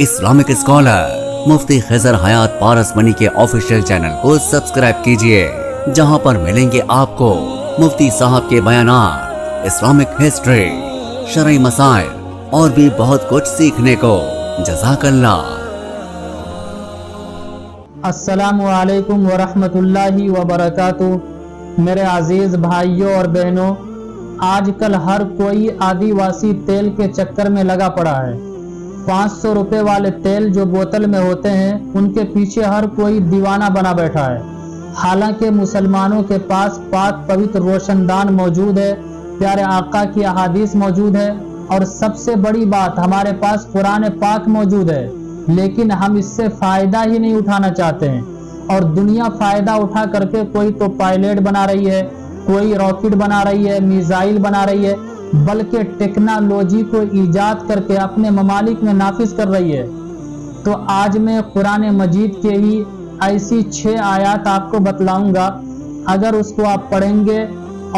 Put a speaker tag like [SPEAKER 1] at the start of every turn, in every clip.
[SPEAKER 1] Islamic scholar मुफ्ती खिजर हयात पारस money के official channel को subscribe कीजिए, जहां पर मिलेंगे आपको मुफ्ती साहब के बयानात, इस्लामिक हिस्ट्री, शरई मसाइल और भी बहुत कुछ सीखने को। जज़ाकल्लाह।
[SPEAKER 2] अस्सलामु अलैकुम वरहमतुल्लाहि वबरकातुह। मेरे अजीज भाइयों और बहनों, आजकल हर कोई आदिवासी तेल के चक्कर में लगा पड़ा है। 500 रुपए वाले तेल जो बोतल में होते हैं, उनके पीछे हर कोई दीवाना बना बैठा है। हालांकि मुसलमानों के पास पाक पवित्र रोशनदान मौजूद है, प्यारे आका की अहादीस मौजूद है और सबसे बड़ी बात हमारे पास कुरान पाक मौजूद है, लेकिन हम इससे फायदा ही नहीं उठाना चाहते हैं। और दुनिया फायदा उठा करके कोई तो पायलट बना रही है, कोई रॉकेट बना रही है, मिसाइल बना रही है, बल्कि टेक्नोलॉजी को ईजाद करके अपने ममालिक में नाफिज कर रही है। तो आज मैं कुरान मजीद के ही ऐसी 6 आयत आपको बतलाऊंगा। अगर उसको आप पढ़ेंगे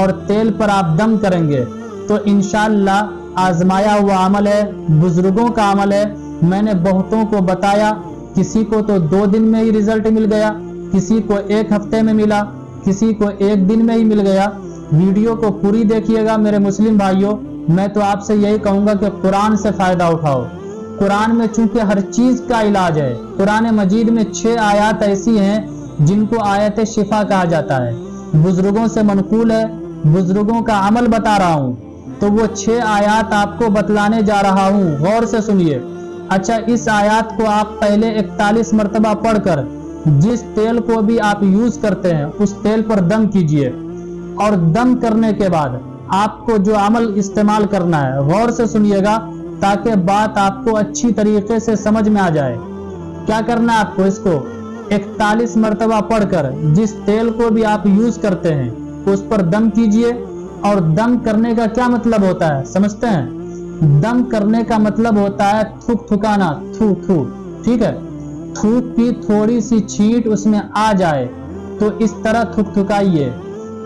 [SPEAKER 2] और तेल पर आप दम करेंगे तो इंशाअल्लाह आजमाया हुआ अमल है, बुजुर्गों का अमल है। मैंने बहुतों को बताया, किसी को तो 2 दिन में ही रिजल्ट मिल गया, किसी को 1 हफ्ते में मिला, किसी को 1 दिन में ही मिल गया। वीडियो को पूरी देखिएगा मेरे मुस्लिम भाइयों। मैं तो आपसे यही कहूंगा कि कुरान से फायदा उठाओ। कुरान में चूंकि हर चीज का इलाज है। कुरान मजीद में 6 आयत ऐसी हैं जिनको आयत शिफा कहा जाता है, बुजुर्गों से मनकूल है, बुजुर्गों का अमल बता रहा हूँ। तो वो 6 आयत आपको बतलाने जा रहा हूँ, गौर से सुनिए। अच्छा, इस आयत को आप पहले 41 मरतबा पढ़कर जिस तेल को भी आप यूज करते हैं उस तेल पर दम कीजिए। और दम करने के बाद आपको जो अमल इस्तेमाल करना है, गौर से सुनिएगा ताकि बात आपको अच्छी तरीके से समझ में आ जाए। क्या करना है आपको, इसको 41 मरतबा पढ़कर जिस तेल को भी आप यूज करते हैं उस पर दम कीजिए। और दम करने का क्या मतलब होता है समझते हैं? दम करने का मतलब होता है थूक थुकाना, थू थू, ठीक है। थूक की थोड़ी सी छींट उसमें आ जाए तो इस तरह थुक थुकाइए।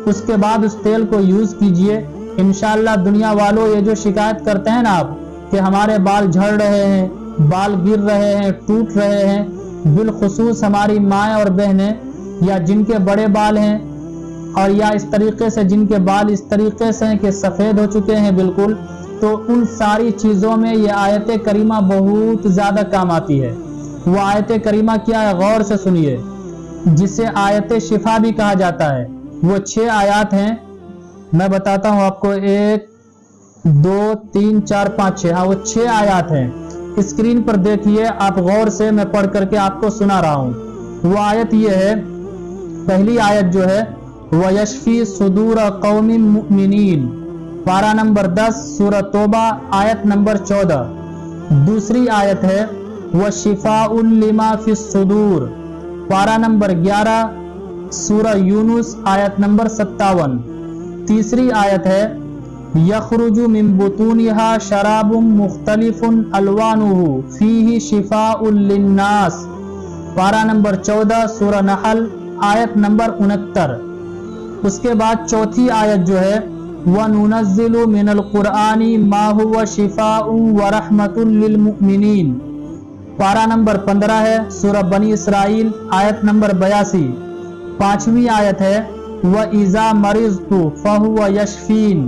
[SPEAKER 2] उसके बाद उस तेल को यूज कीजिए। इंशाअल्लाह दुनिया वालों, ये जो शिकायत करते हैं ना आप कि हमारे बाल झड़ रहे हैं, बाल गिर रहे हैं, टूट रहे हैं, बिलखुसूस हमारी माएँ और बहनें या जिनके बड़े बाल हैं और या इस तरीके से जिनके बाल इस तरीके से हैं कि सफ़ेद हो चुके हैं बिल्कुल, तो उन सारी चीज़ों में ये आयत करीमा बहुत ज़्यादा काम आती है। वो आयत करीमा क्या है, गौर से सुनिए, जिसे आयत शिफा भी कहा जाता है। वो 6 आयत हैं, मैं बताता हूँ आपको। 1 2 3 4 5 6, हाँ वो 6 आयत हैं। स्क्रीन पर देखिए आप गौर से, मैं पढ़ करके आपको सुना रहा हूँ। वो आयत ये है, पहली आयत जो है वयशफी सुदूर कौमिन मुमिनीन, पारा नंबर 10 सूरह तौबा आयत नंबर 14। दूसरी आयत है वशिफाउल लिमा फिस सुदूर, पारा नंबर 11 सूरह यूनुस आयत नंबर 57। तीसरी आयत है यखरुजु मिन बुतूनिहा शराबुम मुख्तलिफुन अलवानुहु फीही शिफाउल लिन्नास, पारा नंबर 14 सूरह नहल आयत नंबर 69। उसके बाद चौथी आयत जो है वनुनज़्ज़िलु मिनल कुरआनी मा हुवा शिफाउन व रहमतुल लिल मुमिनीन, पारा नंबर 15 है सूरह बनी इसराइल आयत नंबर 82। पांचवी आयत है व इज़ा मरिज़तु फहुवा यशफीन,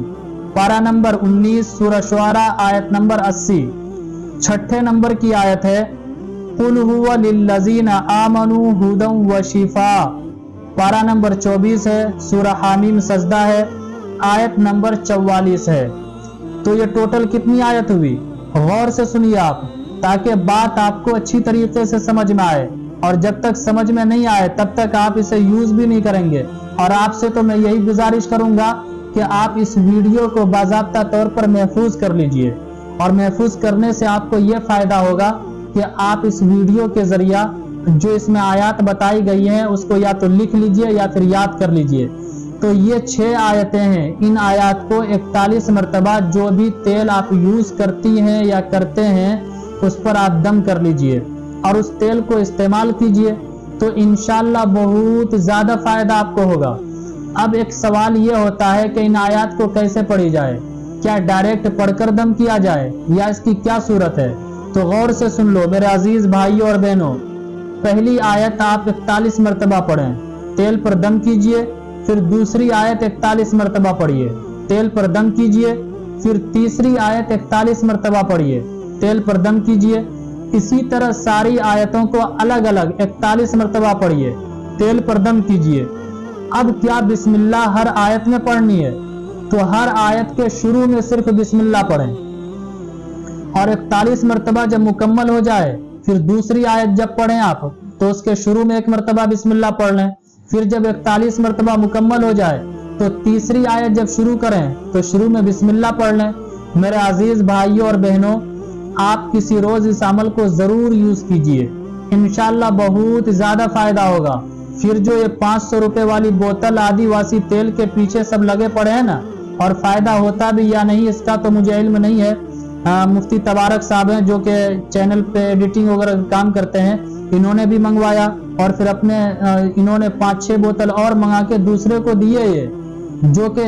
[SPEAKER 2] पारा नंबर 19 सूरह शुआरा आयत नंबर 80। छठे नंबर की आयत है कुल हुवा लिल्लज़ीना आमनू हुदम व शिफा, पारा नंबर 24 है सूरह हामीम सजदा है आयत नंबर 44 है। तो ये टोटल कितनी आयत हुई, गौर से सुनिए आप, ताकि बात आपको अच्छी तरीके से समझ में आए। और जब तक समझ में नहीं आए तब तक आप इसे यूज भी नहीं करेंगे। और आपसे तो मैं यही गुजारिश करूंगा कि आप इस वीडियो को बाज़ाब्ता तौर पर महफूज कर लीजिए। और महफूज करने से आपको ये फायदा होगा कि आप इस वीडियो के जरिया जो इसमें आयत बताई गई हैं उसको या तो लिख लीजिए या फिर याद कर लीजिए। तो ये 6 आयतें हैं। इन आयत को 41 मरतबा जो भी तेल आप यूज करती हैं या करते हैं उस पर आप दम कर लीजिए और उस तेल को इस्तेमाल कीजिए, तो इंशाअल्लाह बहुत ज़्यादा फायदा आपको होगा। अब एक सवाल ये होता है कि इन आयत को कैसे पढ़ी जाए, क्या डायरेक्ट पढ़कर दम किया जाए या इसकी क्या सूरत है? تو غور سے سن لو میرے عزیز بھائیوں اور بہنوں. پہلی آیت آپ 41 مرتبہ پڑھیں، تیل پر دم کیجئے. پھر دوسری آیت 41 مرتبہ پڑھیے، تیل پر دم کیجئے. پھر تیسری آیت 41 مرتبہ پڑھیے، تیل پر دم کیجئے. اسی طرح ساری آیتوں کو الگ الگ 41 مرتبہ پڑھیے، تیل پر دم کیجئے. اب کیا بسم اللہ ہر آیت میں پڑھنی ہے؟ تو ہر آیت کے شروع میں صرف بسم اللہ پڑھیں، اور 41 مرتبہ جب مکمل ہو جائے پھر دوسری آیت جب پڑھیں آپ تو اس کے شروع میں 1 مرتبہ بسم اللہ پڑھ لیں. پھر جب 41 مرتبہ مکمل ہو جائے تو تیسری آیت جب شروع کریں تو شروع میں بسم اللہ پڑھ لیں. میرے عزیز بھائیوں اور بہنوں، آپ کسی روز اس عمل کو ضرور یوز کیجئے، انشاءاللہ بہت زیادہ فائدہ ہوگا. پھر جو یہ 500 روپے والی بوتل آدی واسی تیل کے پیچھے سب لگے پڑے ہیں نا، اور فائدہ ہوتا بھی یا نہیں اس کا تو مجھے علم نہیں ہے. مفتی تبارک صاحب ہیں جو کہ چینل پہ ایڈیٹنگ وغیرہ کام کرتے ہیں، انہوں نے بھی منگوایا اور پھر اپنے انہوں نے 5-6 بوتل اور منگا کے دوسرے کو دیے، یہ جو کہ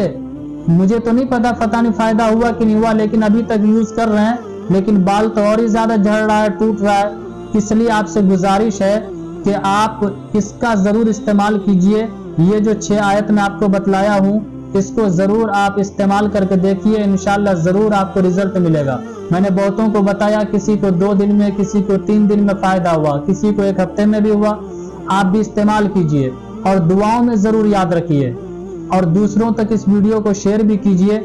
[SPEAKER 2] مجھے تو نہیں پتہ نہیں فائدہ ہوا کہ نہیں ہوا، لیکن ابھی تک یوز کر رہے ہیں. لیکن بال تو اور ہی زیادہ جھڑ رہا ہے، ٹوٹ رہا ہے. اس لیے آپ سے گزارش ہے کہ آپ اس کا ضرور استعمال کیجئے. یہ جو 6 آیت میں آپ کو بتلایا ہوں اس کو ضرور آپ استعمال کر کے دیکھیے، انشاءاللہ ضرور آپ کو رزلٹ ملے گا. میں نے بہتوں کو بتایا، کسی کو 2 دن میں، کسی کو 3 دن میں فائدہ ہوا، کسی کو 1 ہفتے میں بھی ہوا. آپ بھی استعمال کیجئے اور دعاؤں میں ضرور یاد رکھیے، اور دوسروں تک اس ویڈیو کو شیئر بھی کیجئے.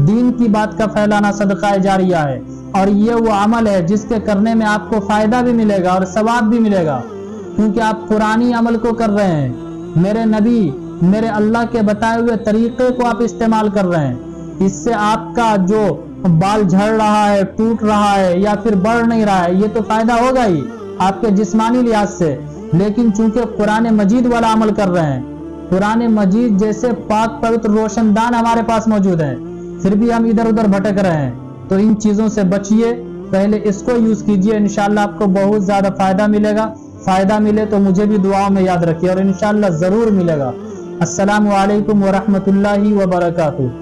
[SPEAKER 2] دین کی بات کا پھیلانا صدقہ جاریہ ہے، اور یہ وہ عمل ہے جس کے کرنے میں آپ کو فائدہ بھی ملے گا اور ثواب بھی ملے گا، کیونکہ آپ قرآنی عمل کو کر رہے ہیں. میرے نبی، میرے اللہ کے بتائے ہوئے طریقے کو آپ استعمال کر رہے ہیں. اس سے آپ کا جو بال جھڑ رہا ہے، ٹوٹ رہا ہے یا پھر بڑھ نہیں رہا ہے، یہ تو فائدہ ہوگا ہی آپ کے جسمانی لحاظ سے. لیکن چونکہ قرآن مجید والا عمل کر رہے ہیں، قرآن مجید جیسے پاک پوتر روشن دان ہمارے پاس موجود ہے، پھر بھی ہم ادھر ادھر بھٹک رہے ہیں. تو ان چیزوں سے بچیے، پہلے اس کو یوز کیجئے، انشاءاللہ آپ کو بہت زیادہ فائدہ ملے گا. فائدہ ملے تو مجھے بھی دعاؤں میں یاد رکھیے، اور انشاءاللہ ضرور ملے گا. السلام علیکم ورحمۃ اللہ وبرکاتہ.